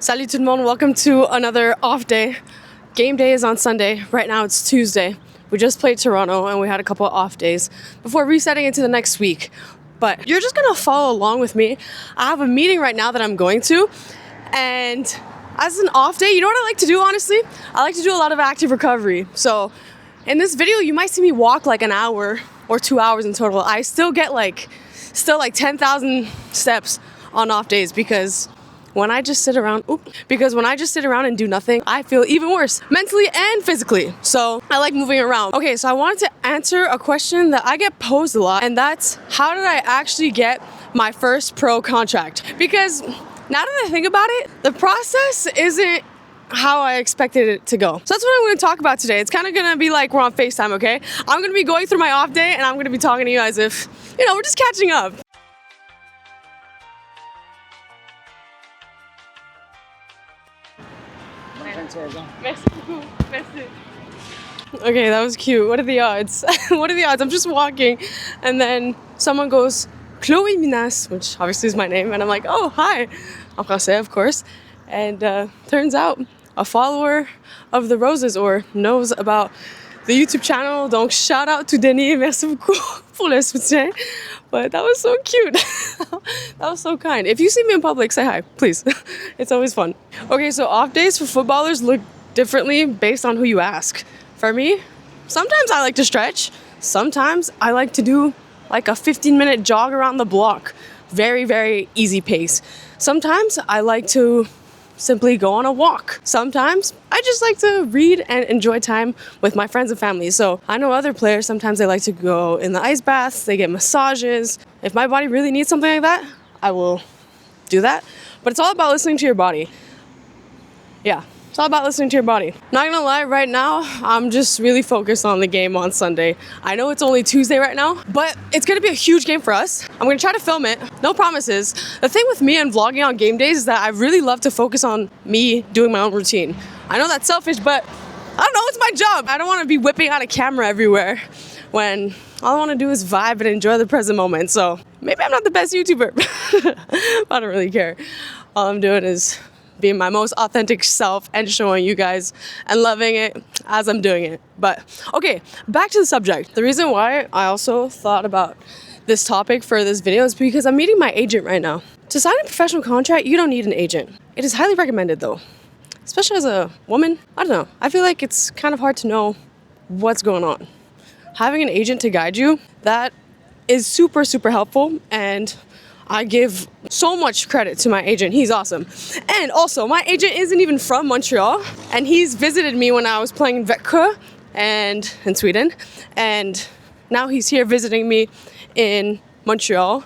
Salut tout le monde, welcome to another off day. Game day is on Sunday. Right now it's Tuesday. We just played Toronto and we had a couple of off days before resetting into the next week. But you're just gonna follow along with me. I have a meeting right now that I'm going to, and as an off day, you know what I like to do, honestly? I like to do a lot of active recovery. So in this video, you might see me walk like an hour or 2 hours in total. I still get like 10,000 steps on off days because when I just sit around and do nothing, I feel even worse mentally and physically. So I like moving around. Okay, so I wanted to answer a question that I get posed a lot, and that's how did I actually get my first pro contract? Because now that I think about it, the process isn't how I expected it to go. So that's what I'm going to talk about today. It's kind of going to be like we're on FaceTime, okay? I'm going to be going through my off day and I'm going to be talking to you as if, we're just catching up. Merci beaucoup. Merci. Okay, that was cute. What are the odds? What are the odds? I'm just walking and then someone goes, Chloe Minas, which obviously is my name, and I'm like, oh, hi. En français, of course. And turns out a follower of the Roses or knows about the YouTube channel. Donc shout out to Denis. Merci beaucoup pour le soutien. But that was so cute. That was so kind. If you see me in public, say hi, please. It's always fun. Okay, so off days for footballers look differently based on who you ask. For me, sometimes I like to stretch. Sometimes I like to do like a 15-minute jog around the block. Very, very easy pace. Sometimes I like to simply go on a walk. Sometimes I just like to read and enjoy time with my friends and family. So I know other players, sometimes they like to go in the ice baths, they get massages. If my body really needs something like that, I will do that. But it's all about listening to your body. Yeah, it's all about listening to your body. Not gonna lie, right now, I'm just really focused on the game on Sunday. I know it's only Tuesday right now, but it's gonna be a huge game for us. I'm gonna try to film it, no promises. The thing with me and vlogging on game days is that I really love to focus on me doing my own routine. I know that's selfish, but I don't know, it's my job. I don't wanna be whipping out a camera everywhere when all I wanna do is vibe and enjoy the present moment. So maybe I'm not the best YouTuber. I don't really care. All I'm doing is being my most authentic self and showing you guys and loving it as I'm doing it. But okay, back to the subject. The reason why I also thought about this topic for this video is because I'm meeting my agent right now. To sign a professional contract, you don't need an agent. It is highly recommended though, especially as a woman. I don't know, I feel like it's kind of hard to know what's going on. Having an agent to guide you, that is super, super helpful, and I give so much credit to my agent. He's awesome. And also, my agent isn't even from Montreal, and he's visited me when I was playing in Växjö and in Sweden, and now he's here visiting me in Montreal.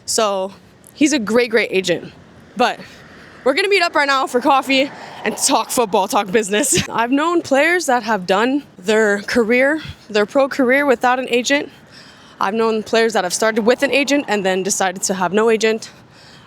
So he's a great, great agent. But we're gonna meet up right now for coffee and talk football, talk business. I've known players that have done their pro career without an agent. I've known players that have started with an agent and then decided to have no agent.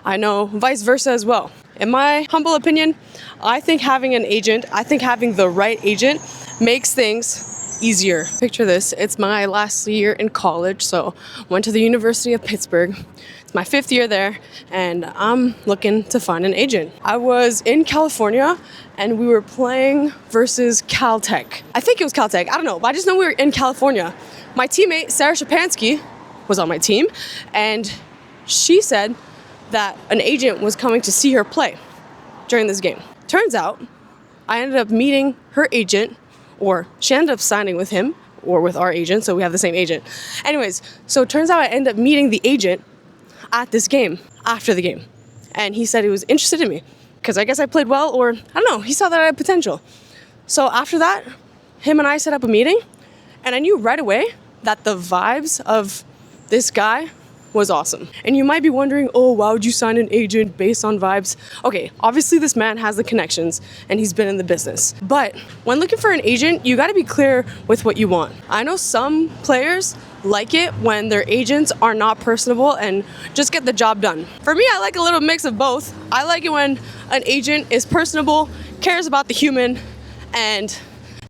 I know vice versa as well. In my humble opinion, I think having the right agent makes things easier. Picture this, it's my last year in college, so went to the University of Pittsburgh. It's my 5th year there, and I'm looking to find an agent. I was in California, and we were playing versus Caltech. I think it was Caltech, I don't know, but I just know we were in California. My teammate, Sarah Shapansky, was on my team, and she said that an agent was coming to see her play during this game. Turns out, I ended up meeting her agent, or she ended up signing with him, or with our agent, so we have the same agent. Anyways, so it turns out I ended up meeting the agent at this game, after the game. And he said he was interested in me, because I guess I played well, or I don't know, he saw that I had potential. So after that, him and I set up a meeting, and I knew right away that the vibes of this guy was awesome. And you might be wondering, oh, why would you sign an agent based on vibes? Okay, obviously this man has the connections and he's been in the business. But when looking for an agent, you gotta be clear with what you want. I know some players like it when their agents are not personable and just get the job done. For me, I like a little mix of both. I like it when an agent is personable, cares about the human, and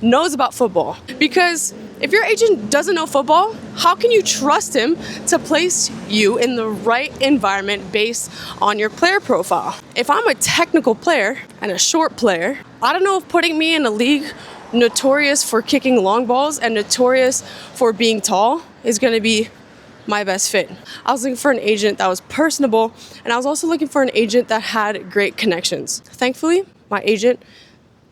knows about football. Because If your agent doesn't know football, how can you trust him to place you in the right environment based on your player profile? If I'm a technical player and a short player, I don't know if putting me in a league notorious for kicking long balls and notorious for being tall is going to be my best fit. I was looking for an agent that was personable, and I was also looking for an agent that had great connections. Thankfully, my agent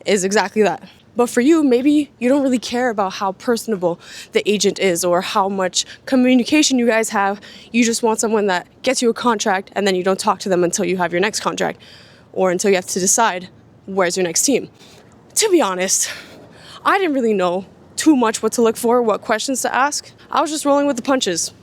is exactly that. But for you, maybe you don't really care about how personable the agent is or how much communication you guys have. You just want someone that gets you a contract and then you don't talk to them until you have your next contract or until you have to decide where's your next team. To be honest, I didn't really know too much what to look for, what questions to ask. I was just rolling with the punches.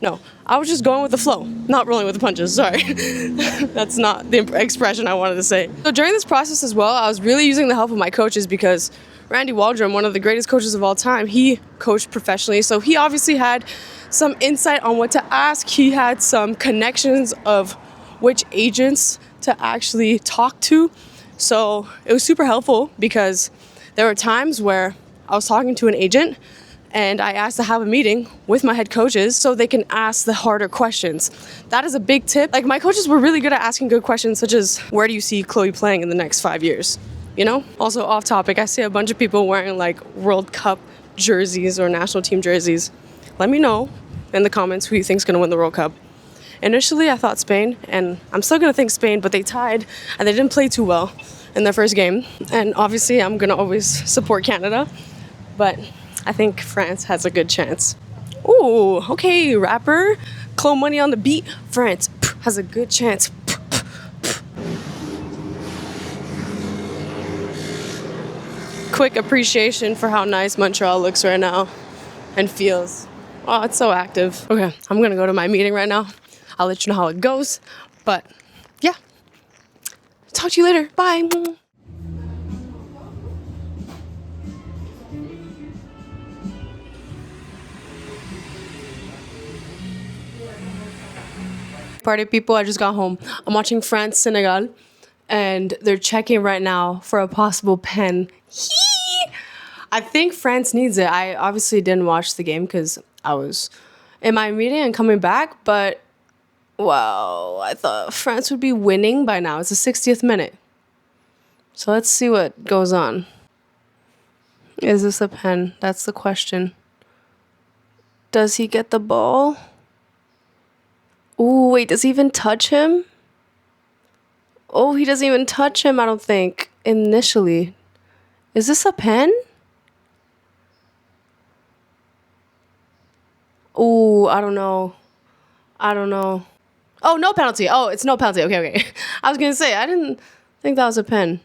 No, I was just going with the flow, not rolling with the punches, sorry. That's not the expression I wanted to say. So during this process as well, I was really using the help of my coaches because Randy Waldrum, one of the greatest coaches of all time, he coached professionally. So he obviously had some insight on what to ask. He had some connections of which agents to actually talk to. So it was super helpful because there were times where I was talking to an agent and I asked to have a meeting with my head coaches so they can ask the harder questions. That is a big tip. Like, my coaches were really good at asking good questions, such as, where do you see Chloe playing in the next 5 years? You know? Also, off topic, I see a bunch of people wearing like World Cup jerseys or national team jerseys. Let me know in the comments who you think is gonna win the World Cup. Initially, I thought Spain, and I'm still gonna think Spain, but they tied and they didn't play too well in their first game. And obviously, I'm gonna always support Canada, but I think France has a good chance. Ooh, okay, rapper. Chloe Money on the beat. France has a good chance. Quick appreciation for how nice Montreal looks right now and feels. Oh, it's so active. Okay, I'm gonna go to my meeting right now. I'll let you know how it goes. But yeah, talk to you later. Bye. Party people, I just got home. I'm watching France Senegal and they're checking right now for a possible pen. I think France needs it. I obviously didn't watch the game because I was in my meeting and coming back, but wow, I thought France would be winning by now. It's the 60th minute. So let's see what goes on. Is this a pen? That's the question. Does he get the ball? Ooh, wait, does he even touch him? Oh, he doesn't even touch him, I don't think, initially. Is this a pen? Ooh, I don't know. Oh, no penalty. Oh, it's no penalty. Okay. I was going to say, I didn't think that was a pen.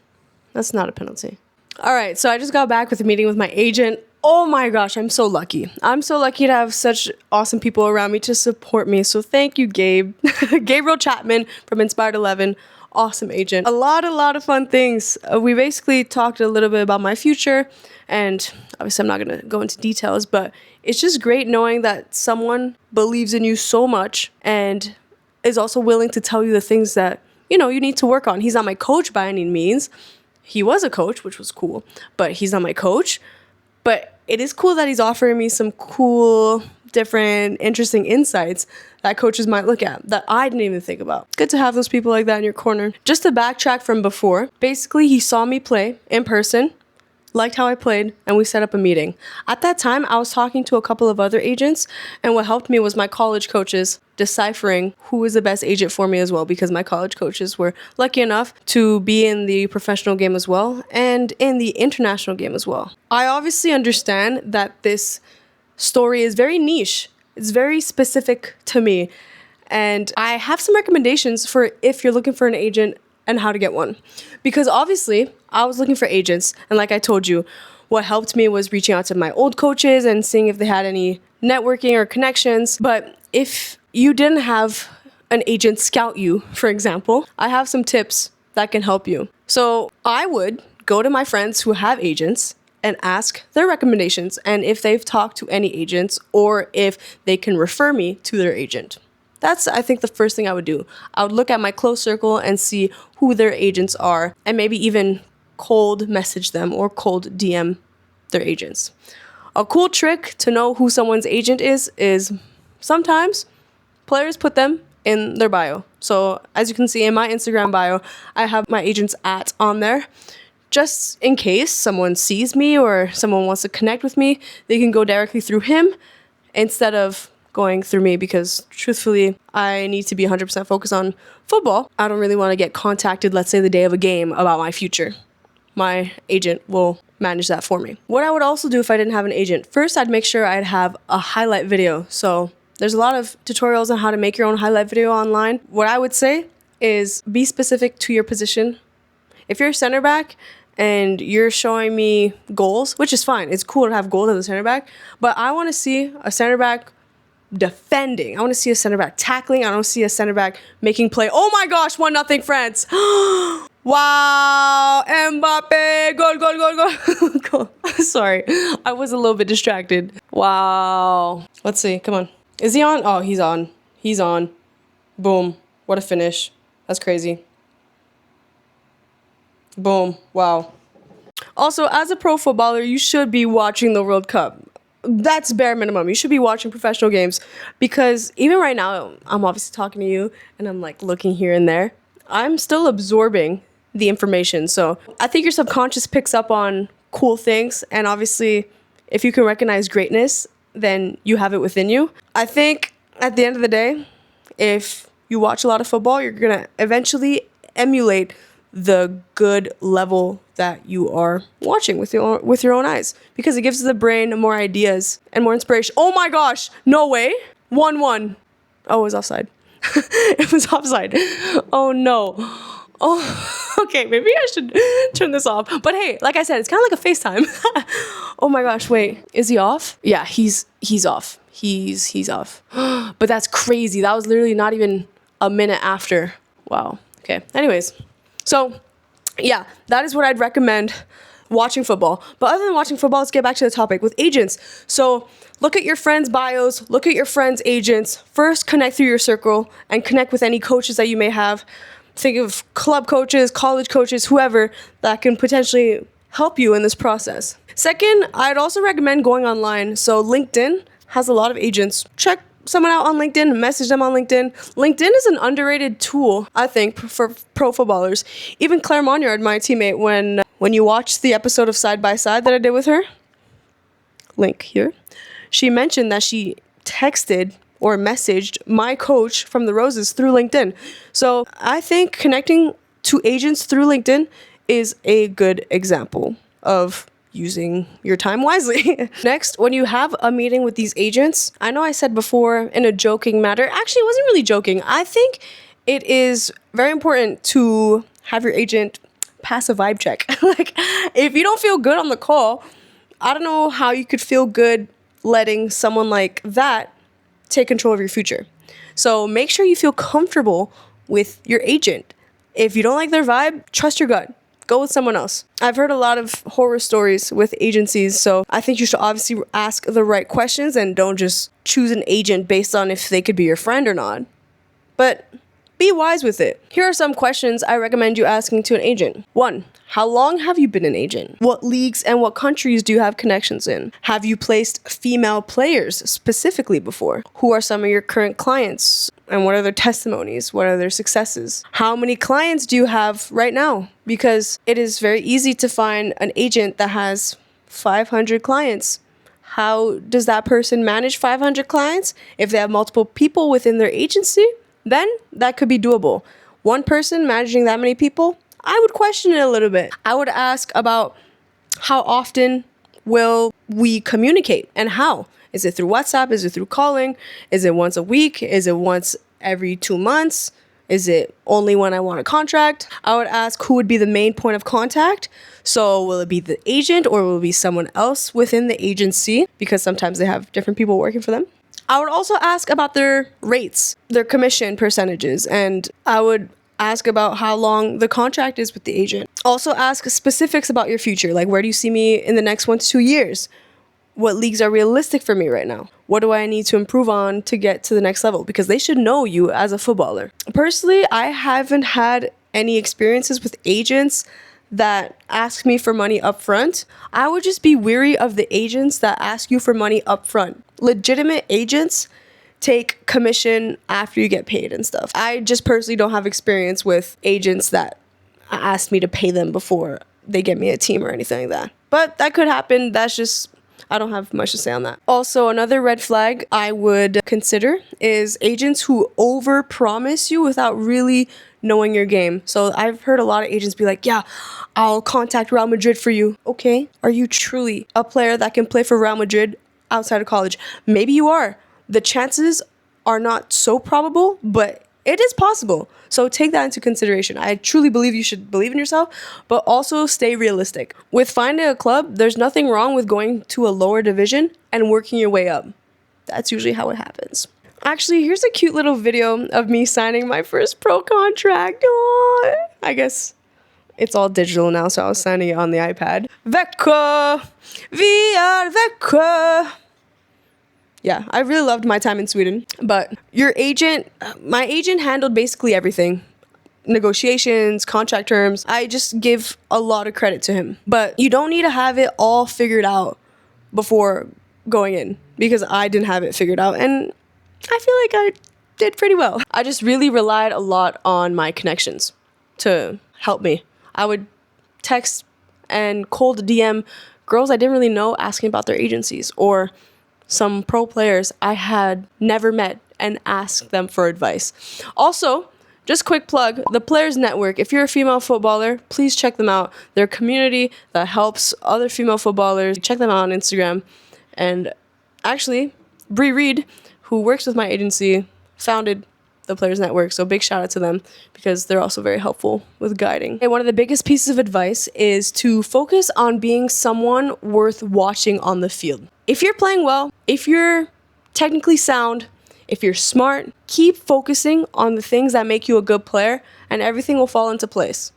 That's not a penalty. All right, so I just got back with a meeting with my agent. Oh my gosh, I'm so lucky. I'm so lucky to have such awesome people around me to support me. So thank you, Gabe. Gabriel Chapman from Inspired 11. Awesome agent. A lot of fun things. We basically talked a little bit about my future, and obviously I'm not going to go into details, but it's just great knowing that someone believes in you so much and is also willing to tell you the things that, you know, you need to work on. He's not my coach by any means. He was a coach, which was cool, but he's not my coach. But it is cool that he's offering me some cool, different, interesting insights that coaches might look at that I didn't even think about. Good to have those people like that in your corner. Just to backtrack from before, basically he saw me play in person, liked how I played, and we set up a meeting. At that time, I was talking to a couple of other agents, and what helped me was my college coaches deciphering who was the best agent for me as well, because my college coaches were lucky enough to be in the professional game as well and in the international game as well. I obviously understand that this story is very niche. It's very specific to me, and I have some recommendations for if you're looking for an agent and how to get one. Because obviously, I was looking for agents, and like I told you, what helped me was reaching out to my old coaches and seeing if they had any networking or connections. But if you didn't have an agent scout you, for example, I have some tips that can help you. So I would go to my friends who have agents and ask their recommendations and if they've talked to any agents or if they can refer me to their agent. That's, I think, the first thing I would do. I would look at my close circle and see who their agents are and maybe even cold message them or cold DM their agents. A cool trick to know who someone's agent is sometimes players put them in their bio. So as you can see in my Instagram bio, I have my agent's @ on there. Just in case someone sees me or someone wants to connect with me, they can go directly through him instead of going through me, because truthfully, I need to be 100% focused on football. I don't really want to get contacted, let's say the day of a game, about my future. My agent will manage that for me. What I would also do if I didn't have an agent, first I'd make sure I'd have a highlight video. So there's a lot of tutorials on how to make your own highlight video online. What I would say is be specific to your position. If you're a center back and you're showing me goals, which is fine, it's cool to have goals as a center back, but I want to see a center back defending. I want to see a center back tackling. I don't see a center back making play. Oh my gosh, 1-0 France. Wow, Mbappe, goal, goal, goal, goal. Goal. Sorry, I was a little bit distracted. Wow. Let's see, come on. Is he on? Oh, he's on. He's on. Boom. What a finish. That's crazy. Boom. Wow. Also, as a pro footballer, you should be watching the World Cup. That's bare minimum. You should be watching professional games, because even right now, I'm obviously talking to you and I'm like looking here and there. I'm still absorbing the information. So I think your subconscious picks up on cool things. And obviously, if you can recognize greatness, then you have it within you. I think at the end of the day, if you watch a lot of football, you're going to eventually emulate the good level that you are watching with your own eyes, because it gives the brain more ideas and more inspiration. Oh my gosh, no way. 1-1. Oh, it was offside. It was offside. Oh no. Oh, okay, maybe I should turn this off. But hey, like I said, it's kind of like a FaceTime. Oh my gosh, wait, is he off? Yeah, he's off. He's off. But that's crazy. That was literally not even a minute after. Wow. Okay. Anyways, so yeah, that is what I'd recommend watching football. But other than watching football, let's get back to the topic with agents. So look at your friends' bios, look at your friends' agents. First, connect through your circle and connect with any coaches that you may have. Think of club coaches, college coaches, whoever that can potentially help you in this process. Second, I'd also recommend going online. So LinkedIn has a lot of agents. Check someone out on LinkedIn, message them on LinkedIn. LinkedIn is an underrated tool, I think, for pro footballers. Even Claire Moniard, my teammate, when you watch the episode of Side by Side that I did with her, link here, she mentioned that she texted or messaged my coach from the Roses through LinkedIn. So I think connecting to agents through LinkedIn is a good example of using your time wisely. Next, when you have a meeting with these agents, I know I said before in a joking matter, actually it wasn't really joking. I think it is very important to have your agent pass a vibe check. Like, if you don't feel good on the call, I don't know how you could feel good letting someone like that take control of your future. So make sure you feel comfortable with your agent. If you don't like their vibe, trust your gut. Go with someone else. I've heard a lot of horror stories with agencies, so I think you should obviously ask the right questions and don't just choose an agent based on if they could be your friend or not. But be wise with it. Here are some questions I recommend you asking to an agent. 1. How long have you been an agent? What leagues and what countries do you have connections in? Have you placed female players specifically before? Who are some of your current clients? And what are their testimonies? What are their successes? How many clients do you have right now? Because it is very easy to find an agent that has 500 clients. How does that person manage 500 clients? If they have multiple people within their agency, then that could be doable. One person managing that many people, I would question it a little bit. I would ask about how often will we communicate and how? Is it through WhatsApp? Is it through calling? Is it once a week? Is it once every 2 months? Is it only when I want a contract? I would ask who would be the main point of contact. So will it be the agent or will it be someone else within the agency? Because sometimes they have different people working for them. I would also ask about their rates, their commission percentages, and I would ask about how long the contract is with the agent. Also ask specifics about your future, like where do you see me in the next 1 to 2 years? What leagues are realistic for me right now? What do I need to improve on to get to the next level? Because they should know you as a footballer. Personally, I haven't had any experiences with agents that ask me for money up front, I would just be weary of the agents that ask you for money up front. Legitimate agents take commission after you get paid and stuff. I just personally don't have experience with agents that ask me to pay them before they get me a team or anything like that. But that could happen. That's just, I don't have much to say on that. Also, another red flag I would consider is agents who overpromise you without really knowing your game. So I've heard a lot of agents be like, yeah, I'll contact Real Madrid for you. Okay, are you truly a player that can play for Real Madrid outside of college? Maybe you are. The chances are not so probable, but it is possible. So take that into consideration. I truly believe you should believe in yourself, but also stay realistic. With finding a club, there's nothing wrong with going to a lower division and working your way up. That's usually how it happens. Actually, here's a cute little video of me signing my first pro contract. Aww. I guess it's all digital now, so I was signing it on the iPad. Växjö! Vi är Växjö! Yeah, I really loved my time in Sweden. But my agent handled basically everything. Negotiations, contract terms. I just give a lot of credit to him. But you don't need to have it all figured out before going in, because I didn't have it figured out, and I feel like I did pretty well. I just really relied a lot on my connections to help me. I would text and cold DM girls I didn't really know asking about their agencies, or some pro players I had never met and ask them for advice. Also, just quick plug, the Players Network. If you're a female footballer, please check them out. They're a community that helps other female footballers. Check them out on Instagram. And actually, Bree Reed, who works with my agency, founded the Players Network. So big shout out to them, because they're also very helpful with guiding. And one of the biggest pieces of advice is to focus on being someone worth watching on the field. If you're playing well, if you're technically sound, if you're smart, keep focusing on the things that make you a good player, and everything will fall into place.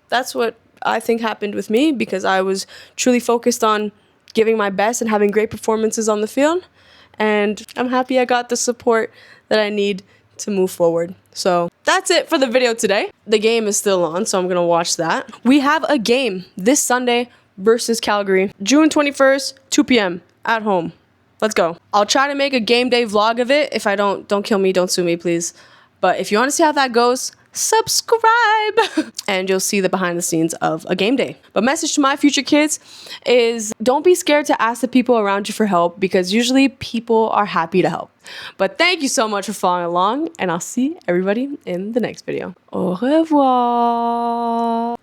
That's what I think happened with me, because I was truly focused on giving my best and having great performances on the field. And I'm happy I got the support that I need to move forward. So that's it for the video today. The game is still on, so I'm gonna watch that. We have a game this Sunday versus Calgary, June 21st, 2 p.m. at home. Let's go. I'll try to make a game day vlog of it. If I don't kill me, don't sue me, please. But if you want to see how that goes, subscribe and you'll see the behind the scenes of a game day. But message to my future kids is, don't be scared to ask the people around you for help, because usually people are happy to help. But thank you so much for following along, and I'll see everybody in the next video. Au revoir.